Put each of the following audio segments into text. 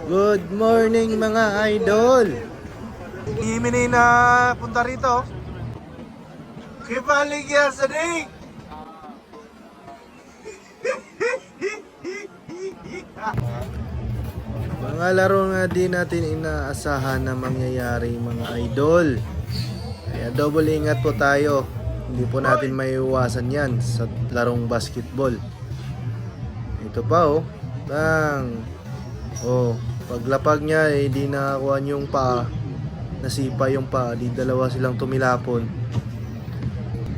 Good morning mga idol. Himini na punta rito. Kibalik yan sa ring. Mga laro nga di natin inaasahan na mangyayari mga idol. Kaya double ingat po tayo. Hindi po natin maiiwasan yan sa larong basketball. Ito pa oh. Bang. Oh, paglapag niya di nakakuha yung paa. Nasipa yung paa. Di dalawa silang tumilapon.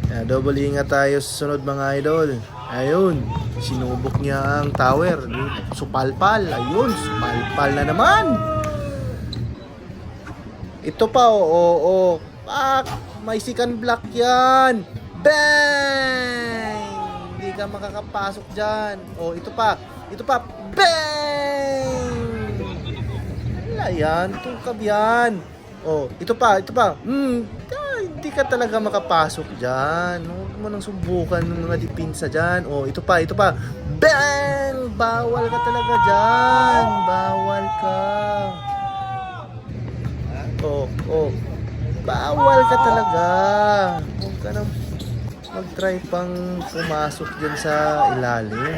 Kaya double ingat tayo sa sunod mga idol. Ayun. Sinubok niya ang tower. Supalpal. Ayun. Supalpal na naman. Ito pa oh. Pak. May second block yan. Bang! Hindi ka makakapasok dyan. Oh, ito pa. Bang! Wala yan. Tungkab yan. Oh, ito pa. Hindi ka talaga makapasok dyan. Huwag mo nang subukan ng mga dipinsa dyan. Oh, ito pa. Bang! Bawal ka talaga dyan. Bawal ka. Oh. Bawal ka talaga. Huwag ka nang mag-try pang pumasok dyan sa ilalim.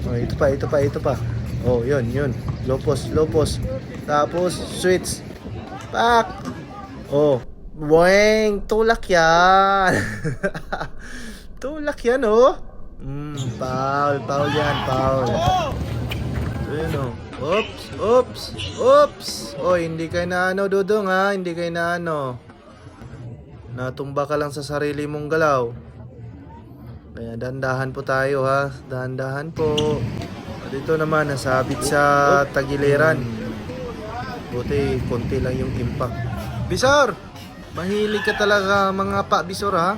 Oh, ito pa. Oh, yun. Low post. Tapos, switch. Pak! Oh. Boing! Tulak yan. Tulak yan, oh. Foul yan. So, yun, oh. Oops. Oh, hindi kayo na Dudong, ha? Hindi kayo na natumba ka lang sa sarili mong galaw. Kaya dahan-dahan po tayo, ha? Dahan-dahan po. Dito naman, nasabit sa tagiliran. Buti, konti lang yung impact. Bisor! Mahilig ka talaga mga pa, Bisor, ha?